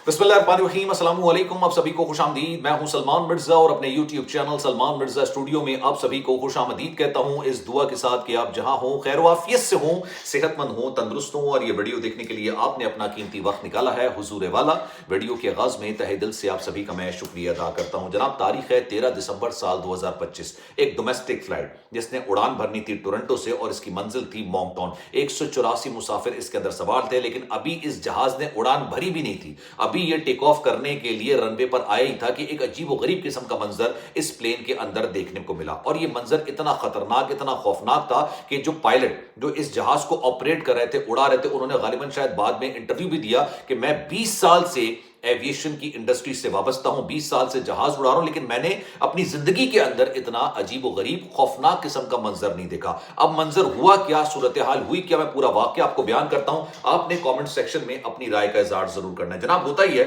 बिस्मिल्लाहिर्रहमानिर्रहीम, अस्सलाम वालेकुम। आप सभी को खुश आमदीद। मैं हूं सलमान मिर्जा और अपने YouTube channel Salman Mirza studio में आप सभी को खुश आमदीद कहता हूं, इस दुआ के साथ कि आप जहां हो खैर वाफियत से हो, सेहतमंद हो, तंदुरुस्त हो। और ये वीडियो देखने के लिए आपने अपना कीमती वक्त निकाला है हुजूर वाला। वीडियो के आगाज में तहे दिल से आप सभी का मैं शुक्रिया अदा करता हूं। जनाब, तारीख है 13 दिसंबर साल 2025। एक डोमेस्टिक फ्लाइट जिसने उड़ान भरनी थी टोरंटो से और इसकी मंजिल थी मोंगटोन। 184 मुसाफिर इसके अंदर सवार थे, लेकिन अभी इस जहाज ने उड़ान भरी भी नहीं थी। अभी ये टेक ऑफ करने के लिए रनवे पर आया ही था कि एक अजीब व गरीब किस्म का मंजर इस प्लेन के अंदर देखने को मिला। और ये मंजर इतना खतरनाक, इतना खौफनाक था कि जो पायलट जो इस जहाज को ऑपरेट कर रहे थे, उड़ा रहे थे, उन्होंने गालिबन शायद बाद में इंटरव्यू भी दिया कि मैं 20 साल से एविएशन की इंडस्ट्री से वाबस्ता हूं, 20 साल से जहाज उड़ा रहा हूं, लेकिन मैंने अपनी जिंदगी के अंदर इतना अजीब व गरीब खौफनाक किस्म का मंजर नहीं देखा। अब मंजर हुआ क्या, सूरत हाल हुई क्या, मैं पूरा वाकया आपको बयान करता हूं। आपने कमेंट सेक्शन में अपनी राय का इजहार जरूर करना है। जनाब, होता ही है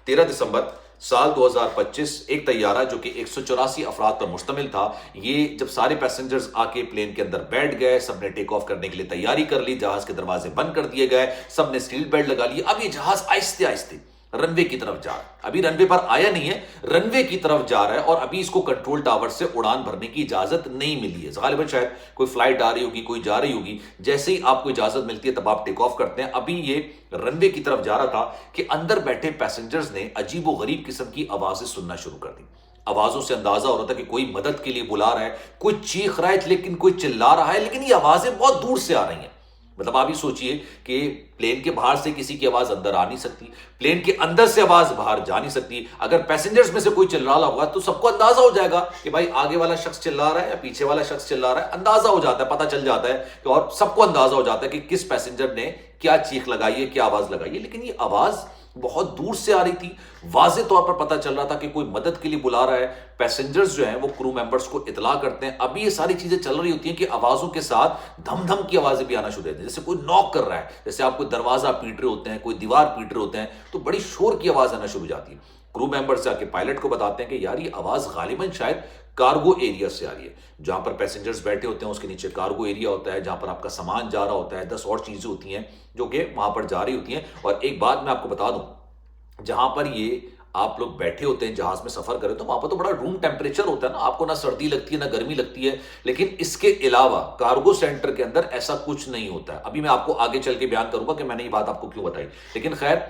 13 दिसंबर साल 2025 एक तैयारा जो कि 184 अफराद पर मुश्तमिल था, ये जब सारे पैसेंजर्स आके प्लेन के अंदर बैठ गए, सबने टेक ऑफ करने के लिए तैयारी कर ली, जहाज के दरवाजे बंद कर दिए गए, सबने सीट बेल्ट लगा ली। अब ये जहाज आहिस्ते आहिस्ते रनवे की तरफ जा रहा है। अभी रनवे पर आया नहीं है, रनवे की तरफ जा रहा है और अभी इसको कंट्रोल टावर से उड़ान भरने की इजाजत नहीं मिली है। गालिबन शायद कोई फ्लाइट आ रही होगी, कोई जा रही होगी, जैसे ही आपको इजाजत मिलती है तब आप टेक ऑफ करते हैं। अभी ये रनवे की तरफ जा रहा था कि अंदर बैठे पैसेंजर्स ने अजीब व गरीब किस्म की आवाजें सुनना शुरू कर दी। आवाजों से अंदाजा हो रहा था कि कोई मदद के लिए बुला रहा है, कोई चीख रहा है, लेकिन कोई चिल्ला रहा है, लेकिन ये आवाजें बहुत दूर से आ रही हैं। मतलब आप ही सोचिए कि प्लेन के बाहर से किसी की आवाज अंदर आ नहीं सकती, प्लेन के अंदर से आवाज बाहर जा नहीं सकती। अगर पैसेंजर्स में से कोई चिल्ला रहा होगा तो सबको अंदाजा हो जाएगा कि भाई आगे वाला शख्स चिल्ला रहा है या पीछे वाला शख्स चिल्ला रहा है। अंदाजा हो जाता है, पता चल जाता है और सबको अंदाजा हो जाता है कि किस पैसेंजर ने क्या चीख लगाई है, क्या आवाज लगाई है। लेकिन ये आवाज बहुत दूर से आ रही थी, वाज़े तौर पर पता चल रहा था कि कोई मदद के लिए बुला रहा है। पैसेंजर्स जो हैं वो क्रू मेंबर्स को इतला करते हैं। अभी ये सारी चीजें चल रही होती हैं कि आवाजों के साथ धम धम की आवाजें भी आना शुरू होती हैं, जैसे कोई नॉक कर रहा है, जैसे आप कोई दरवाजा पीट रहे होते हैं, कोई दीवार पीट रहे होते हैं, तो बड़ी शोर की आवाज आना शुरू हो जाती है। क्रू मेंबर्स जाके पायलट को बताते हैं कि यार ये आवाज गालिबन शायद कार्गो एरिया से आ रही है। जहां पर पैसेंजर्स बैठे होते हैं उसके नीचे कार्गो एरिया होता है, जहां पर आपका सामान जा रहा होता है, 10 और चीजें होती हैं जो कि वहां पर जा रही होती हैं। और एक बात मैं आपको बता दूं, जहां पर ये आप लोग बैठे होते हैं, जहाज में सफर करें, तो वहां पर तो बड़ा रूम टेम्परेचर होता है ना, आपको ना सर्दी लगती है ना गर्मी लगती है। लेकिन इसके अलावा कार्गो सेंटर के अंदर ऐसा कुछ नहीं होता है। अभी मैं आपको आगे चल के बयान करूंगा कि मैंने ये बात आपको क्यों बताई। लेकिन खैर,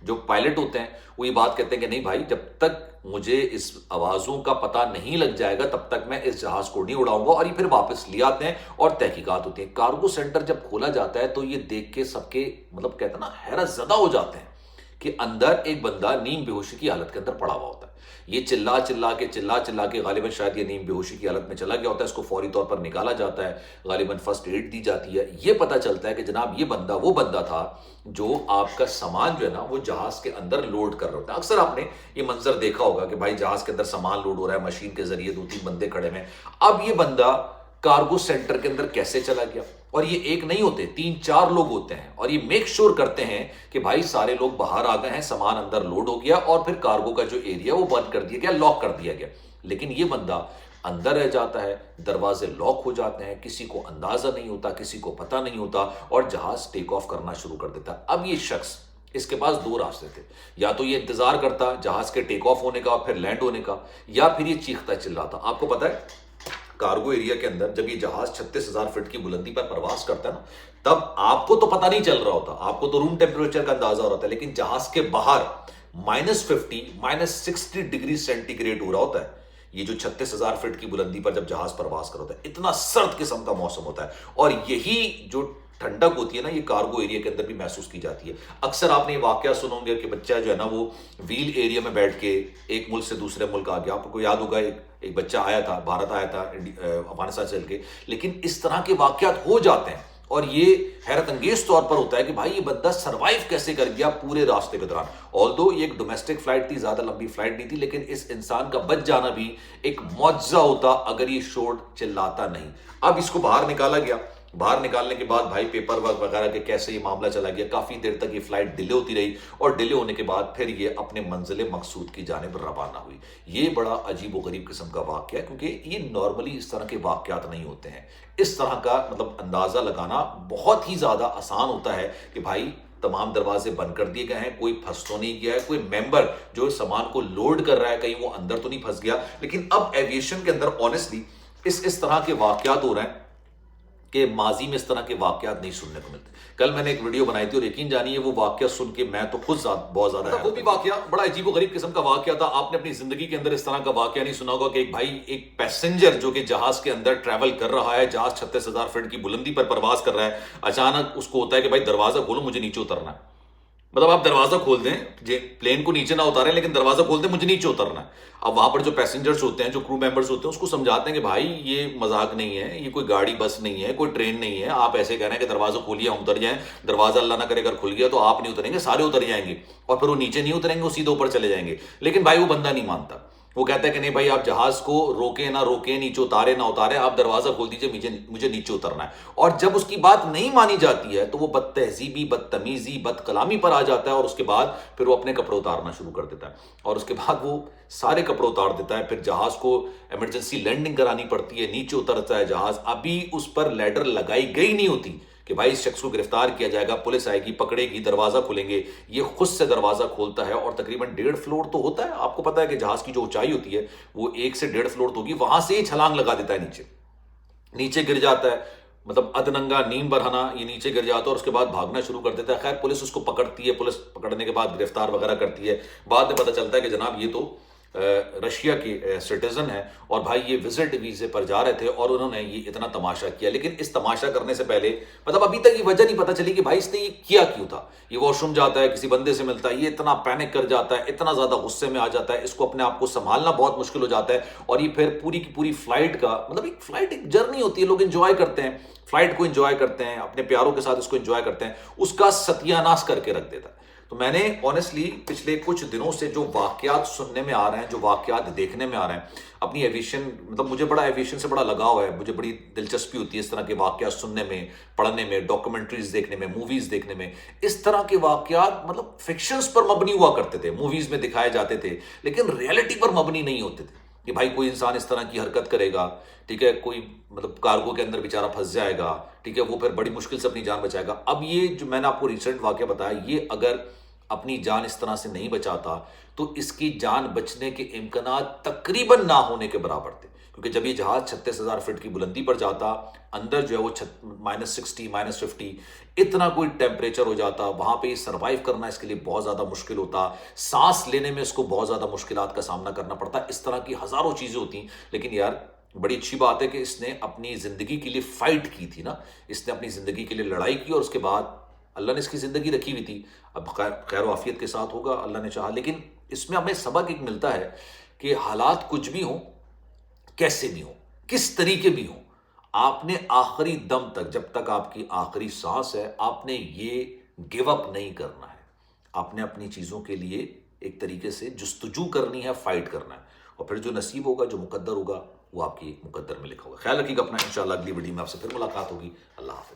जो पायलट होते हैं वो ये बात कहते हैं कि नहीं भाई, जब तक मुझे इस आवाजों का पता नहीं लग जाएगा तब तक मैं इस जहाज को नहीं उड़ाऊंगा। और ये फिर वापस ले आते हैं और तहकीकात होती है। कार्गो सेंटर जब खोला जाता है तो ये देख के सबके मतलब कहते हैं ना हैरत ज़दा हो जाते हैं कि अंदर एक बंदा नींद बेहोशी की हालत के अंदर पड़ा हुआ होता है। ये चिल्ला चिल्ला के गालिबन शायद ये नींद बेहोशी की हालत में चला गया होता है। इसको फौरी तौर पर निकाला जाता है, गालिबन फर्स्ट एड दी जाती है। ये पता चलता है कि जनाब ये बंदा वो बंदा था जो आपका सामान जो है ना वो जहाज के अंदर लोड कर रहा होता है। अक्सर आपने ये मंजर देखा होगा कि भाई जहाज के अंदर सामान लोड हो रहा है, मशीन के जरिए 2-3 बंदे खड़े हैं। अब ये बंदा कार्गो सेंटर के अंदर कैसे चला गया? और ये एक नहीं होते, 3-4 लोग होते हैं और ये मेक श्योर करते हैं कि भाई सारे लोग बाहर आ गए हैं, सामान अंदर लोड हो गया और फिर कार्गो का जो एरिया वो बंद कर दिया गया, लॉक कर दिया गया। लेकिन ये बंदा अंदर रह जाता है, दरवाजे लॉक हो जाते हैं, किसी को अंदाजा नहीं होता, किसी को पता नहीं होता और जहाज टेक ऑफ करना शुरू कर देता। अब ये शख्स, इसके पास 2 रास्ते थे, या तो ये इंतजार करता जहाज के टेक ऑफ होने का फिर लैंड होने का, या फिर ये चीखता चिल्लाता। आपको पता है कार्गो एरिया के अंदर जब ये जहाज 36,000 फीट की बुलंदी पर प्रवास करता है ना, तब आपको तो पता नहीं चल रहा होता, आपको तो रूम टेम्परेचर का अंदाजा हो रहा था, लेकिन जहाज के बाहर -50, -60 डिग्री सेंटीग्रेड हो रहा होता है। ये जो 36,000 फीट की बुलंदी पर जब जहाज प्रवास कर होता है, इतना सर्द किस्म का मौसम होता है। और यही जो ठंडक होती है ना, ये कार्गो एरिया के अंदर भी महसूस की जाती है। अक्सर आपने ये वाकया सुनोगे कि बच्चा जो है ना वो व्हील एरिया में बैठ के एक मुल्क से दूसरे मुल्क आ गया। आपको याद होगा एक बच्चा आया था, भारत आया था अफगानिस्तान से चल के। लेकिन इस तरह के वाकयात हो जाते हैं और ये हैरत अंगेज तौर पर होता है कि भाई ये बंदा सरवाइव कैसे कर गया पूरे रास्ते के दौरान। ऑल्दो ये एक डोमेस्टिक फ्लाइट थी, ज्यादा लंबी फ्लाइट नहीं थी, लेकिन इस इंसान का बच जाना भी एक मौजज़ा होता अगर ये शोर चिल्लाता नहीं। अब इसको बाहर निकाला गया। बाहर निकालने के बाद भाई पेपर वर्क वगैरह के कैसे ये मामला चला गया, काफी देर तक ये फ्लाइट डिले होती रही और डिले होने के बाद फिर ये अपने मंजिल मकसूद की जानिब रवाना हुई। ये बड़ा अजीब व गरीब किस्म का वाकया है, क्योंकि ये नॉर्मली इस तरह के वाकयात नहीं होते हैं। इस तरह का मतलब अंदाजा लगाना बहुत ही ज्यादा आसान होता है कि भाई تمام دروازے بند کر دیے گئے ہیں، کوئی پھنس تو نہیں گیا ہے، کوئی ممبر جو سامان کو لوڈ کر رہا ہے کہیں وہ اندر تو نہیں پھنس گیا. لیکن اب ایویشن کے اندر آنیسٹلی اس طرح کے واقعات ہو رہے ہیں کہ ماضی میں اس طرح کے واقعات نہیں سننے کو ملتے. کل میں نے ایک ویڈیو بنائی تھی اور یقین جانیے وہ واقعہ سن کے میں تو خود بہت زیادہ وہ بھی واقعہ بڑا عجیب و غریب قسم کا واقعہ تھا. آپ نے اپنی زندگی کے اندر اس طرح کا واقعہ نہیں سنا ہوگا کہ ایک بھائی ایک پیسنجر جو کہ جہاز کے اندر ٹریول کر رہا ہے، جہاز 36,000 فٹ کی بلندی پر پرواز کر رہا ہے، اچانک اس کو ہوتا ہے کہ بھائی دروازہ کھولو، مجھے نیچے اترنا ہے. مطلب آپ دروازہ کھول دیں، پلین کو نیچے نہ اتاریں لیکن دروازہ کھول دیں، مجھے نیچے اترنا ہے. اب وہاں پر جو پیسنجرز ہوتے ہیں، جو کرو ممبرز ہوتے ہیں، اس کو سمجھاتے ہیں کہ بھائی یہ مذاق نہیں ہے، یہ کوئی گاڑی بس نہیں ہے، کوئی ٹرین نہیں ہے، آپ ایسے کہہ رہے ہیں کہ دروازہ کھولیے ہم اتر جائیں. دروازہ اللہ نہ کرے اگر کھل گیا تو آپ نہیں اتریں گے، سارے اتر جائیں گے اور پھر وہ نیچے نہیں اتریں گے، وہ سیدھے اوپر چلے جائیں گے. لیکن بھائی وہ بندہ نہیں مانتا. وہ کہتا ہے کہ نہیں بھائی آپ جہاز کو روکیں نہ روکیں، نیچے اتارے نہ اتارے، آپ دروازہ کھول دیجئے، مجھے نیچے اترنا ہے. اور جب اس کی بات نہیں مانی جاتی ہے تو وہ بد تہذیبی، بد تمیزی، بد کلامی پر آ جاتا ہے اور اس کے بعد پھر وہ اپنے کپڑے اتارنا شروع کر دیتا ہے اور اس کے بعد وہ سارے کپڑے اتار دیتا ہے. پھر جہاز کو ایمرجنسی لینڈنگ کرانی پڑتی ہے، نیچے اترتا ہے جہاز. ابھی اس پر لیڈر لگائی گئی نہیں ہوتی کہ بھائی اس شخص کو گرفتار کیا جائے گا، پولیس آئے گی، پکڑے گی، دروازہ کھولیں گے. یہ خود سے دروازہ کھولتا ہے اور تقریباً 1.5 فلور تو ہوتا ہے. آپ کو پتا ہے کہ جہاز کی جو اونچائی ہوتی ہے وہ 1 سے 1.5 فلور تو ہوگی. وہاں سے ہی چھلانگ لگا دیتا ہے، نیچے گر جاتا ہے. مطلب ادننگا نیم برہنہ یہ نیچے گر جاتا ہے اور اس کے بعد بھاگنا شروع کر دیتا ہے. خیر پولیس اس کو پکڑتی ہے، پولیس پکڑنے کے بعد گرفتار وغیرہ کرتی ہے. بعد میں پتہ چلتا ہے کہ جناب یہ تو رشیا کے سٹیزن ہیں اور بھائی یہ وزٹ ویزے پر جا رہے تھے اور انہوں نے یہ اتنا تماشا کیا. لیکن اس تماشا کرنے سے پہلے مطلب ابھی تک یہ وجہ نہیں پتہ چلی کہ بھائی اس نے یہ کیا کیوں تھا. یہ واش روم جاتا ہے، کسی بندے سے ملتا ہے، یہ اتنا پینک کر جاتا ہے، اتنا زیادہ غصے میں آ جاتا ہے، اس کو اپنے آپ کو سنبھالنا بہت مشکل ہو جاتا ہے. اور یہ پھر پوری کی پوری فلائٹ کا مطلب ایک فلائٹ ایک جرنی ہوتی ہے، لوگ انجوائے کرتے ہیں فلائٹ کو، انجوائے کرتے ہیں اپنے پیاروں کے ساتھ، اس کو انجوائے کرتے ہیں، اس کا ستیہ ناش کر کے رکھ دیتا ہے. تو میں نے آنیسٹلی پچھلے کچھ دنوں سے جو واقعات سننے میں آ رہے ہیں، جو واقعات دیکھنے میں آ رہے ہیں اپنی ایویشن، مطلب مجھے بڑا ایویشن سے بڑا لگاؤ ہے، مجھے بڑی دلچسپی ہوتی ہے اس طرح کے واقعات سننے میں، پڑھنے میں، ڈاکومنٹریز دیکھنے میں، موویز دیکھنے میں. اس طرح کے واقعات مطلب فکشنز پر مبنی ہوا کرتے تھے، موویز میں دکھائے جاتے تھے لیکن ریئلٹی پر مبنی نہیں ہوتے تھے کہ بھائی کوئی انسان اس طرح کی حرکت کرے گا، ٹھیک ہے، کوئی مطلب کارگو کے اندر بیچارہ پھنس جائے گا، ٹھیک ہے، وہ پھر بڑی مشکل سے اپنی جان بچائے گا. اب یہ جو میں نے آپ کو ریسنٹ واقعہ بتایا، یہ اگر اپنی جان اس طرح سے نہیں بچاتا تو اس کی جان بچنے کے امکانات تقریباً نہ ہونے کے برابر تھے. کیونکہ جب یہ جہاز 36,000 فٹ کی بلندی پر جاتا، اندر جو ہے وہ -60 -50 اتنا کوئی ٹیمپریچر ہو جاتا، وہاں پہ یہ سروائیو کرنا اس کے لیے بہت زیادہ مشکل ہوتا، سانس لینے میں اس کو بہت زیادہ مشکلات کا سامنا کرنا پڑتا. اس طرح کی ہزاروں چیزیں ہوتی. لیکن یار بڑی اچھی بات ہے کہ اس نے اپنی زندگی کے لیے فائٹ کی تھی نا، اس نے اپنی زندگی کے لیے لڑائی کی اور اس کے بعد اللہ نے اس کی زندگی رکھی ہوئی تھی. اب خیر و عافیت کے ساتھ ہوگا اللہ نے چاہا. لیکن اس میں ہمیں سبق ایک ملتا ہے کہ حالات کچھ بھی ہوں، کیسے بھی ہوں، کس طریقے بھی ہوں، آپ نے آخری دم تک، جب تک آپ کی آخری سانس ہے، آپ نے یہ گیو اپ نہیں کرنا ہے. آپ نے اپنی چیزوں کے لیے ایک طریقے سے جستجو کرنی ہے، فائٹ کرنا ہے. اور پھر جو نصیب ہوگا، جو مقدر ہوگا، وہ آپ کی مقدر میں لکھا ہوگا. خیال رکھیے گا اپنا. انشاءاللہ اگلی ویڈیو میں آپ سے پھر ملاقات ہوگی. اللہ حافظ.